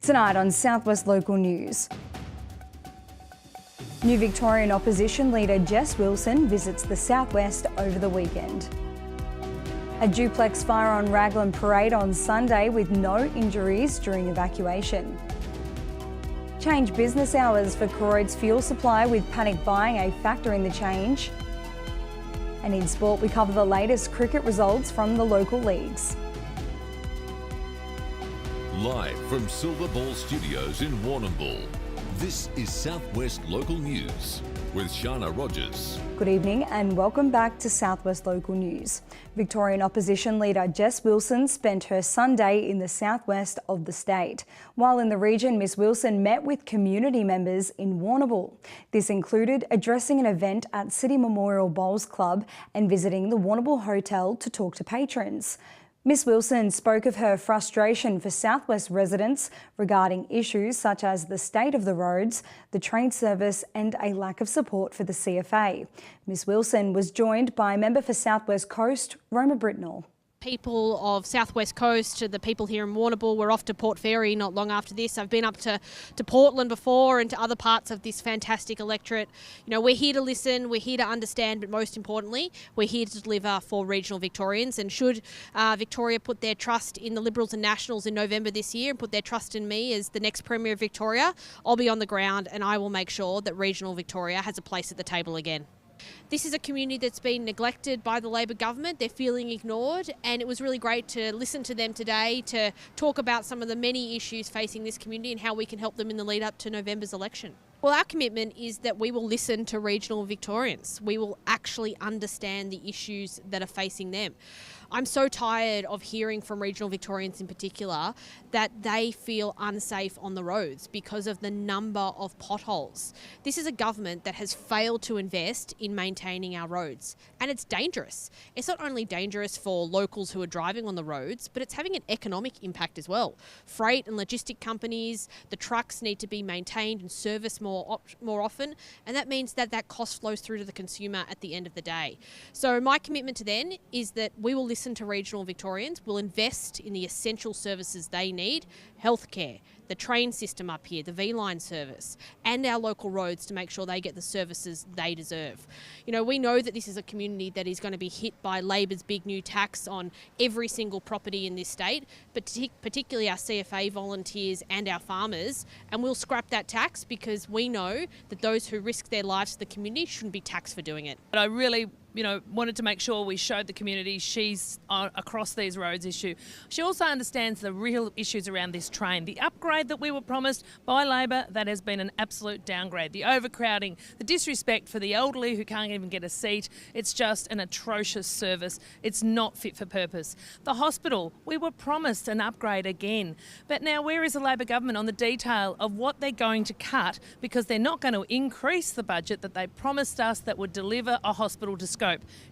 Tonight on Southwest Local News. New Victorian opposition leader Jess Wilson visits the Southwest over the weekend. A duplex fire on Raglan Parade on Sunday with no injuries during evacuation. Change business hours for Koroyd's fuel supply with panic buying a factor in the change. And in sport, we cover the latest cricket results from the local leagues. Live from Silver Ball Studios in Warrnambool, this is Southwest Local News with Sharna Rogers. Good evening and welcome back to Southwest Local News. Victorian opposition leader Jess Wilson spent her Sunday in the southwest of the state. While in the region, Miss Wilson met with community members in Warrnambool. This included addressing an event at City Memorial Bowls Club and visiting the Warrnambool Hotel to talk to patrons. Miss Wilson spoke of her frustration for Southwest residents regarding issues such as the state of the roads, the train service and a lack of support for the CFA. Miss Wilson was joined by member for Southwest Coast, Roma Britnell. People of Southwest Coast, the people here in Warrnambool, we're off to Port Fairy not long after this. I've been up to Portland before and to other parts of this fantastic electorate. You know, we're here to listen, we're here to understand, but most importantly, we're here to deliver for regional Victorians. And should Victoria put their trust in the Liberals and Nationals in November this year and put their trust in me as the next Premier of Victoria, I'll be on the ground and I will make sure that regional Victoria has a place at the table again. This is a community that's been neglected by the Labor government. They're feeling ignored, and it was really great to listen to them today to talk about some of the many issues facing this community and how we can help them in the lead up to November's election. Well, our commitment is that we will listen to regional Victorians. We will actually understand the issues that are facing them. I'm so tired of hearing from regional Victorians in particular that they feel unsafe on the roads because of the number of potholes. This is a government that has failed to invest in maintaining our roads, and it's dangerous. It's not only dangerous for locals who are driving on the roads, but it's having an economic impact as well. Freight and logistic companies, the trucks need to be maintained and serviced more often, and that means that cost flows through to the consumer at the end of the day. So my commitment to them is that we will listen to regional Victorians, we'll invest in the essential services they need, healthcare, the train system up here, the V-Line service, and our local roads to make sure they get the services they deserve. You know, we know that this is a community that is going to be hit by Labor's big new tax on every single property in this state, but particularly our CFA volunteers and our farmers, and we'll scrap that tax because we know that those who risk their lives to the community shouldn't be taxed for doing it. But I really wanted to make sure we showed the community she's across these roads issue. She also understands the real issues around this train. The upgrade that we were promised by Labor, that has been an absolute downgrade. The overcrowding, the disrespect for the elderly who can't even get a seat. It's just an atrocious service. It's not fit for purpose. The hospital, we were promised an upgrade again. But now where is the Labor government on the detail of what they're going to cut, because they're not going to increase the budget that they promised us that would deliver a hospital to scope.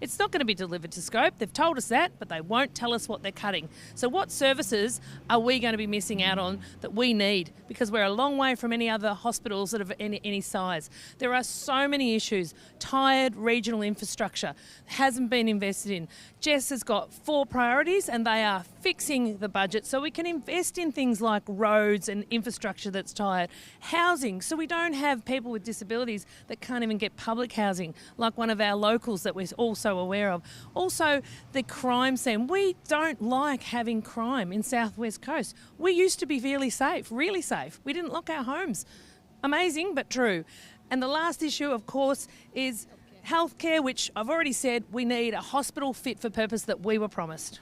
It's not going to be delivered to scope. They've told us that, but they won't tell us what they're cutting. So what services are we going to be missing out on that we need? Because we're a long way from any other hospitals that have any size. There are so many issues. Tired regional infrastructure hasn't been invested in. Jess has got 4 priorities and they are fixing the budget so we can invest in things like roads and infrastructure that's tired. Housing, so we don't have people with disabilities that can't even get public housing, like one of our locals that we're also aware of. Also, the crime scene. We don't like having crime in Southwest Coast. We used to be really safe. We didn't lock our homes. Amazing, but true. And the last issue, of course, is healthcare, which I've already said we need a hospital fit for purpose that we were promised.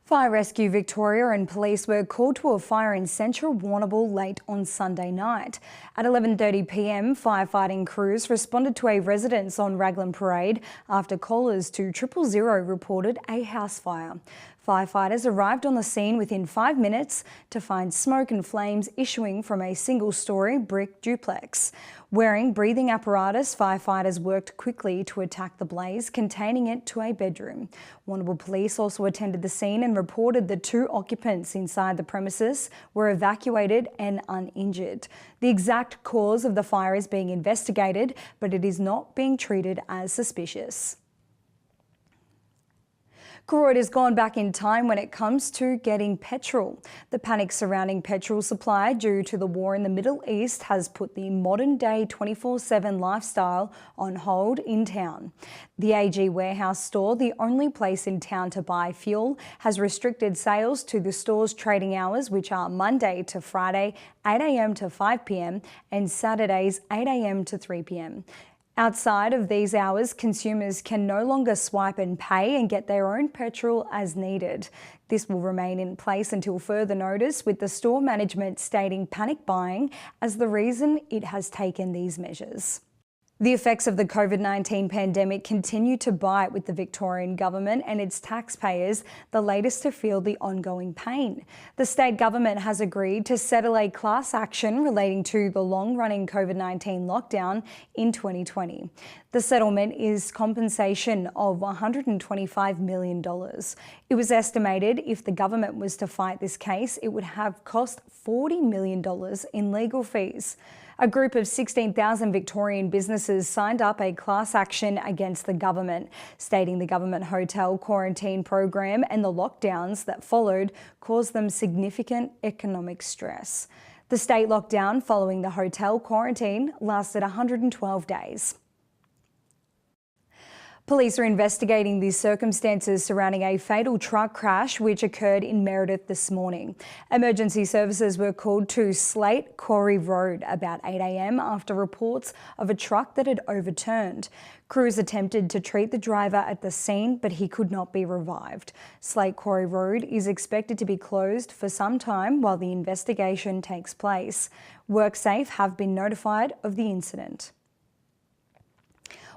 Fire Rescue Victoria and police were called to a fire in central Warrnambool late on Sunday night. At 11:30 p.m, firefighting crews responded to a residence on Raglan Parade after callers to 000 reported a house fire. Firefighters arrived on the scene within 5 minutes to find smoke and flames issuing from a single-storey brick duplex. Wearing breathing apparatus, firefighters worked quickly to attack the blaze, containing it to a bedroom. Warrnambool Police also attended the scene and reported the 2 occupants inside the premises were evacuated and uninjured. The exact cause of the fire is being investigated, but it is not being treated as suspicious. Koroyd has gone back in time when it comes to getting petrol. The panic surrounding petrol supply due to the war in the Middle East has put the modern-day 24/7 lifestyle on hold in town. The AG Warehouse store, the only place in town to buy fuel, has restricted sales to the store's trading hours, which are Monday to Friday, 8 a.m. to 5 p.m, and Saturdays, 8 a.m. to 3 p.m. Outside of these hours, consumers can no longer swipe and pay and get their own petrol as needed. This will remain in place until further notice, with the store management stating panic buying as the reason it has taken these measures. The effects of the COVID-19 pandemic continue to bite, with the Victorian government and its taxpayers the latest to feel the ongoing pain. The state government has agreed to settle a class action relating to the long-running COVID-19 lockdown in 2020. The settlement is compensation of $125 million. It was estimated if the government was to fight this case, it would have cost $40 million in legal fees. A group of 16,000 Victorian businesses signed up a class action against the government, stating the government hotel quarantine program and the lockdowns that followed caused them significant economic stress. The state lockdown following the hotel quarantine lasted 112 days. Police are investigating the circumstances surrounding a fatal truck crash which occurred in Meredith this morning. Emergency services were called to Slate Quarry Road about 8 a.m. after reports of a truck that had overturned. Crews attempted to treat the driver at the scene, but he could not be revived. Slate Quarry Road is expected to be closed for some time while the investigation takes place. WorkSafe have been notified of the incident.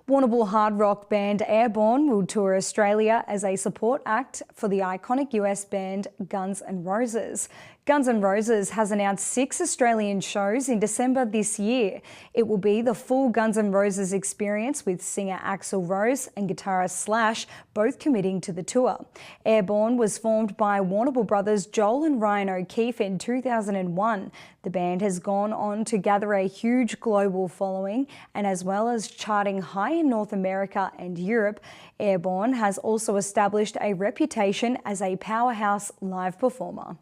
Warrnambool hard rock band Airborne will tour Australia as a support act for the iconic US band Guns N' Roses. Guns N' Roses has announced 6 Australian shows in December this year. It will be the full Guns N' Roses experience, with singer Axl Rose and guitarist Slash both committing to the tour. Airborne was formed by Warrnambool brothers Joel and Ryan O'Keefe in 2001. The band has gone on to gather a huge global following, and as well as charting high in North America and Europe, Airborne has also established a reputation as a powerhouse live performer.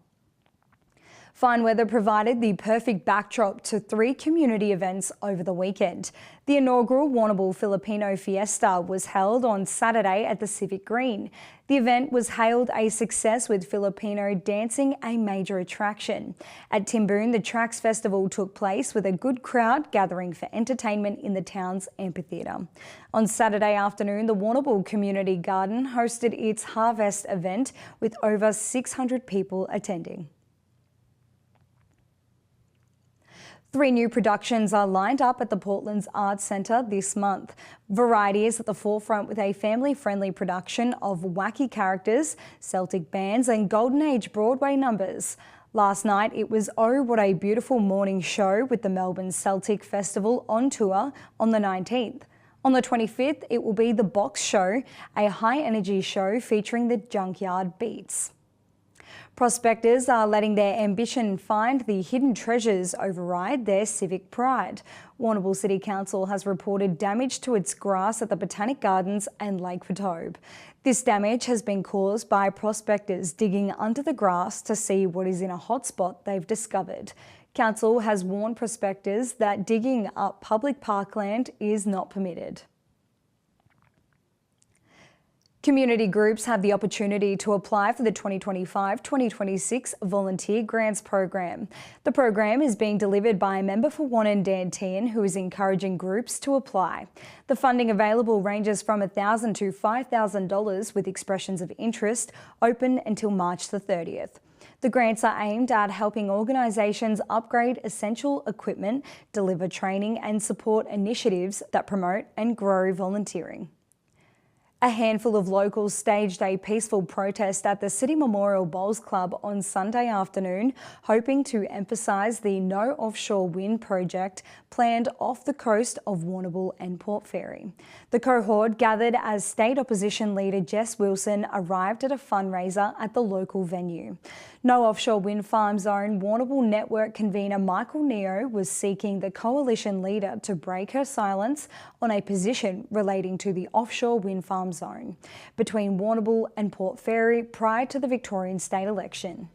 Fine weather provided the perfect backdrop to 3 community events over the weekend. The inaugural Warrnambool Filipino Fiesta was held on Saturday at the Civic Green. The event was hailed a success, with Filipino dancing a major attraction. At Timboon, the Tracks Festival took place with a good crowd gathering for entertainment in the town's amphitheatre. On Saturday afternoon, the Warrnambool Community Garden hosted its Harvest event with over 600 people attending. 3 new productions are lined up at the Portland's Arts Centre this month. Variety is at the forefront with a family-friendly production of wacky characters, Celtic bands and Golden Age Broadway numbers. Last night it was Oh What a Beautiful Morning show, with the Melbourne Celtic Festival on tour on the 19th. On the 25th it will be The Box Show, a high-energy show featuring the Junkyard Beats. Prospectors are letting their ambition find the hidden treasures override their civic pride. Warrnambool City Council has reported damage to its grass at the Botanic Gardens and Lake Fatobe. This damage has been caused by prospectors digging under the grass to see what is in a hotspot they've discovered. Council has warned prospectors that digging up public parkland is not permitted. Community groups have the opportunity to apply for the 2025-2026 Volunteer Grants Program. The program is being delivered by a member for Wannon-Dantian, who is encouraging groups to apply. The funding available ranges from $1,000 to $5,000, with expressions of interest open until March the 30th. The grants are aimed at helping organisations upgrade essential equipment, deliver training and support initiatives that promote and grow volunteering. A handful of locals staged a peaceful protest at the City Memorial Bowls Club on Sunday afternoon, hoping to emphasise the No Offshore Wind project planned off the coast of Warrnambool and Port Fairy. The cohort gathered as State Opposition Leader Jess Wilson arrived at a fundraiser at the local venue. No Offshore Wind Farm Zone Warrnambool Network convener Michael Neo was seeking the coalition leader to break her silence on a position relating to the offshore wind farm farm zone between Warrnambool and Port Fairy prior to the Victorian state election.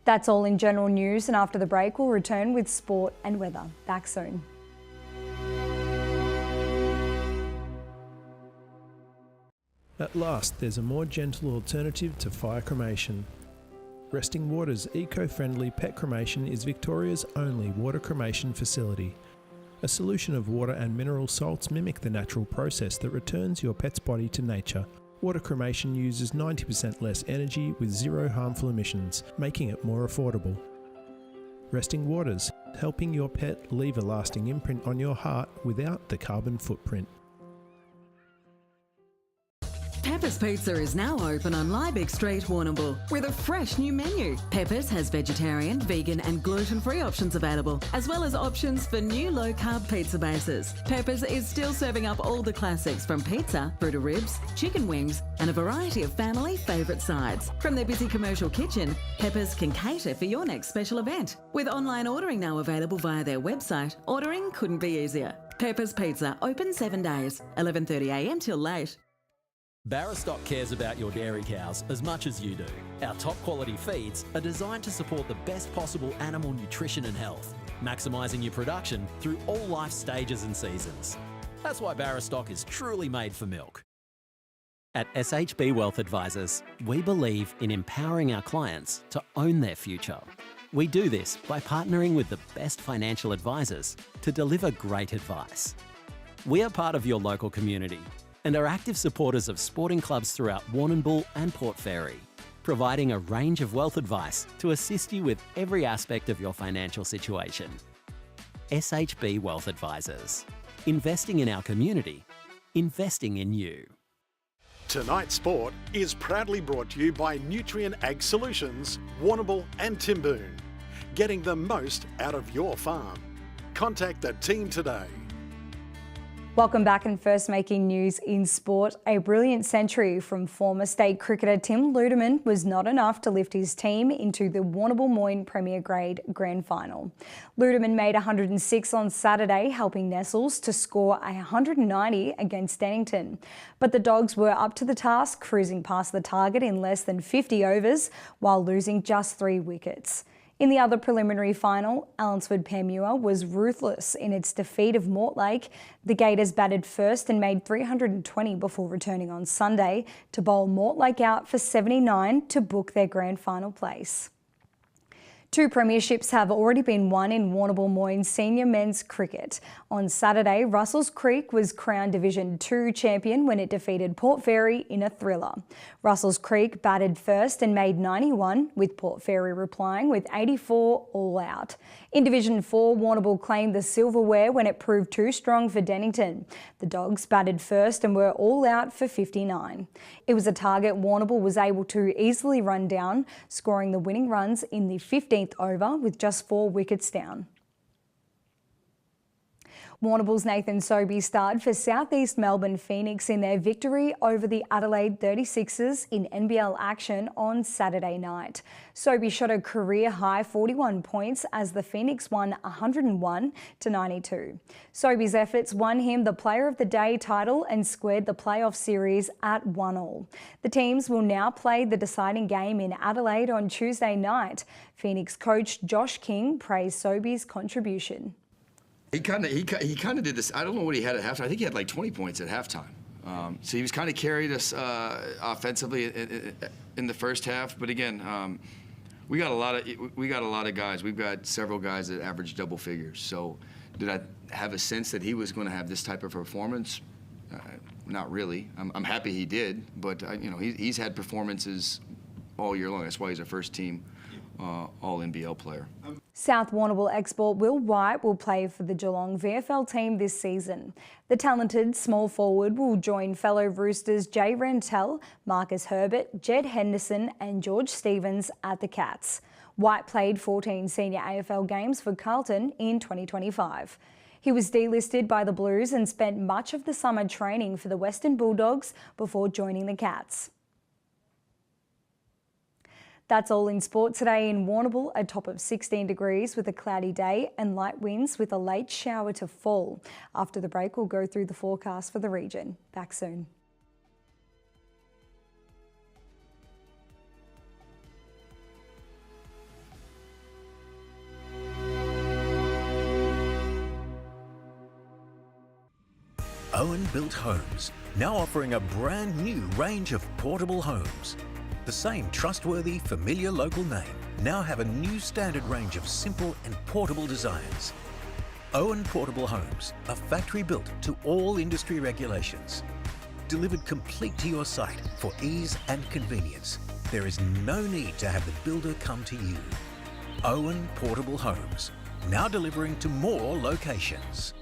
That's all in general news, and after the break we'll return with sport and weather. Back soon. At last, there's a more gentle alternative to fire cremation. Resting Water's eco-friendly pet cremation is Victoria's only water cremation facility. A solution of water and mineral salts mimic the natural process that returns your pet's body to nature. Water cremation uses 90% less energy with zero harmful emissions, making it more affordable. Resting Waters, helping your pet leave a lasting imprint on your heart without the carbon footprint. Pepper's Pizza is now open on Liebig Street, Warrnambool, with a fresh new menu. Pepper's has vegetarian, vegan and gluten-free options available, as well as options for new low-carb pizza bases. Pepper's is still serving up all the classics from pizza through to ribs, chicken wings and a variety of family favourite sides. From their busy commercial kitchen, Pepper's can cater for your next special event. With online ordering now available via their website, ordering couldn't be easier. Pepper's Pizza, open 7 days, 11:30am till late. Barrastock cares about your dairy cows as much as you do. Our top quality feeds are designed to support the best possible animal nutrition and health, maximising your production through all life stages and seasons. That's why Barrastock is truly made for milk. At SHB Wealth Advisors, we believe in empowering our clients to own their future. We do this by partnering with the best financial advisors to deliver great advice. We are part of your local community and are active supporters of sporting clubs throughout Warrnambool and Port Fairy, providing a range of wealth advice to assist you with every aspect of your financial situation. SHB Wealth Advisors. Investing in our community, investing in you. Tonight's sport is proudly brought to you by Nutrient Ag Solutions, Warrnambool and Timboon. Getting the most out of your farm. Contact the team today. Welcome back, and first making news in sport. A brilliant century from former state cricketer Tim Ludeman was not enough to lift his team into the Warrnambool Moyne Premier Grade Grand Final. Ludeman made 106 on Saturday, helping Nestles to score 190 against Dennington. But the Dogs were up to the task, cruising past the target in less than 50 overs while losing just 3 wickets. In the other preliminary final, Allansford Panmure was ruthless in its defeat of Mortlake. The Gators batted first and made 320 before returning on Sunday to bowl Mortlake out for 79 to book their grand final place. 2 premierships have already been won in Warrnambool Moyne senior men's cricket. On Saturday, Russells Creek was crowned Division 2 champion when it defeated Port Fairy in a thriller. Russells Creek batted first and made 91, with Port Fairy replying with 84 all out. In Division 4, Warrnambool claimed the silverware when it proved too strong for Dennington. The Dogs batted first and were all out for 59. It was a target Warrnambool was able to easily run down, scoring the winning runs in the 15th over with just 4 wickets down. Warrnambool's Nathan Sobey starred for South East Melbourne Phoenix in their victory over the Adelaide 36ers in NBL action on Saturday night. Sobey shot a career-high 41 points as the Phoenix won 101-92. Sobey's efforts won him the Player of the Day title and squared the playoff series at 1-1. The teams will now play the deciding game in Adelaide on Tuesday night. Phoenix coach Josh King praised Sobey's contribution. He kind of did this. I don't know what he had at halftime. I think he had like 20 points at halftime. So he was kind of carried us offensively in the first half. But again, we got a lot of guys. We've got several guys that average double figures. So did I have a sense that he was going to have this type of performance? Not really. I'm happy he did, but you know, he's had performances all year long. That's why he's a first team all NBL player. South Warrnambool export Will White will play for the Geelong VFL team this season. The talented small forward will join fellow Roosters Jay Rantel, Marcus Herbert, Jed Henderson and George Stevens at the Cats. White played 14 senior AFL games for Carlton in 2025. He was delisted by the Blues and spent much of the summer training for the Western Bulldogs before joining the Cats. That's all in sport today in Warrnambool, a top of 16 degrees with a cloudy day and light winds with a late shower to fall. After the break, we'll go through the forecast for the region. Back soon. Owen Built Homes, now offering a brand new range of portable homes. The same trustworthy, familiar local name now have a new standard range of simple and portable designs. Owen Portable Homes are factory built to all industry regulations. Delivered complete to your site for ease and convenience. There is no need to have the builder come to you. Owen Portable Homes, now delivering to more locations.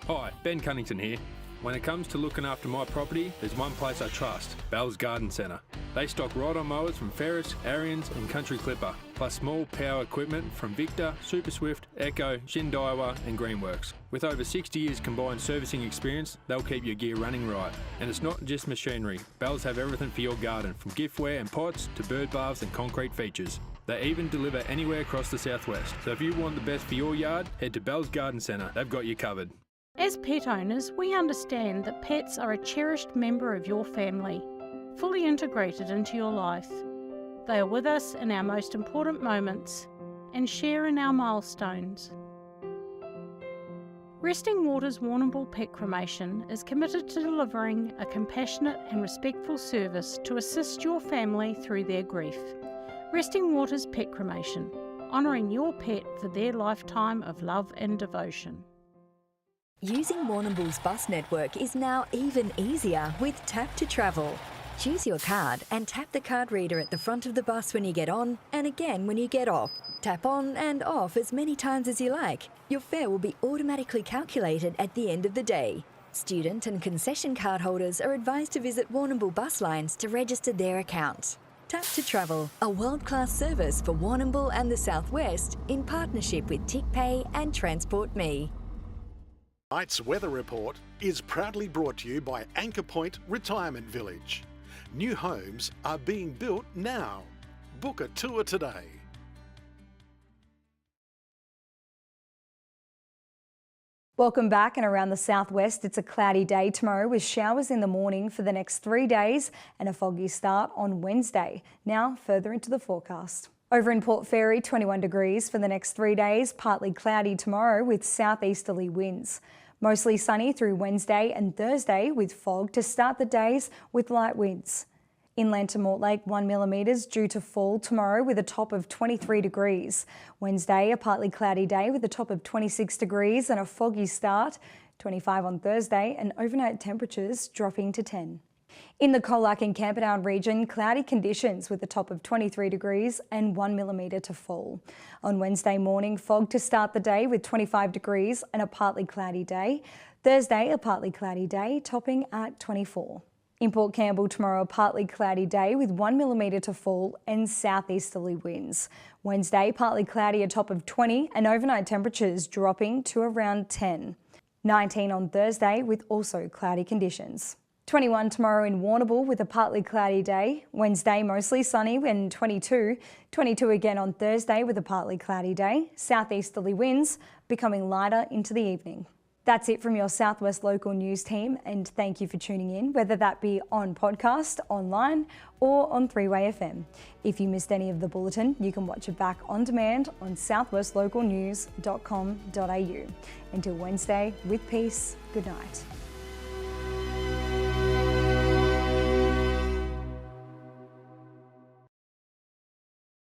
Hi, Ben Cunnington here. When it comes to looking after my property, there's one place I trust, Bell's Garden Centre. They stock ride-on mowers from Ferris, Ariens and Country Clipper, plus small power equipment from Victor, Super Swift, Echo, Shindaiwa and Greenworks. With over 60 years combined servicing experience, they'll keep your gear running right. And it's not just machinery. Bells have everything for your garden, from giftware and pots to bird baths and concrete features. They even deliver anywhere across the southwest. So if you want the best for your yard, head to Bell's Garden Centre. They've got you covered. As pet owners, we understand that pets are a cherished member of your family, fully integrated into your life. They are with us in our most important moments and share in our milestones. Resting Waters Warrnambool Pet Cremation is committed to delivering a compassionate and respectful service to assist your family through their grief. Resting Waters Pet Cremation, honouring your pet for their lifetime of love and devotion. Using Warrnambool's bus network is now even easier with Tap to Travel. Choose your card and tap the card reader at the front of the bus when you get on and again when you get off. Tap on and off as many times as you like. Your fare will be automatically calculated at the end of the day. Student and concession card holders are advised to visit Warrnambool bus lines to register their accounts. Tap to Travel, a world-class service for Warrnambool and the South West in partnership with TickPay and Transport Me. Tonight's weather report is proudly brought to you by Anchor Point Retirement Village. New homes are being built now. Book a tour today. Welcome back. And around the southwest, it's a cloudy day tomorrow with showers in the morning for the next 3 days and a foggy start on Wednesday. Now further into the forecast. Over in Port Fairy, 21 degrees for the next 3 days, partly cloudy tomorrow with southeasterly winds. Mostly sunny through Wednesday and Thursday with fog to start the days with light winds. Inland to Mortlake, 1 millimetres due to fall tomorrow with a top of 23 degrees. Wednesday, a partly cloudy day with a top of 26 degrees and a foggy start. 25 on Thursday and overnight temperatures dropping to 10. In the Colac and Camperdown region, cloudy conditions with a top of 23 degrees and 1 millimetre to fall. On Wednesday morning, fog to start the day with 25 degrees and a partly cloudy day. Thursday, a partly cloudy day, topping at 24. In Port Campbell tomorrow, a partly cloudy day with 1 millimetre to fall and southeasterly winds. Wednesday, partly cloudy, a top of 20 and overnight temperatures dropping to around 10. 19 on Thursday with also cloudy conditions. 21 tomorrow in Warrnambool with a partly cloudy day. Wednesday mostly sunny and 22. 22 again on Thursday with a partly cloudy day. Southeasterly winds becoming lighter into the evening. That's it from your Southwest Local News team, and thank you for tuning in, whether that be on podcast, online or on 3-Way FM. If you missed any of the bulletin, you can watch it back on demand on southwestlocalnews.com.au. Until Wednesday, with peace, good night.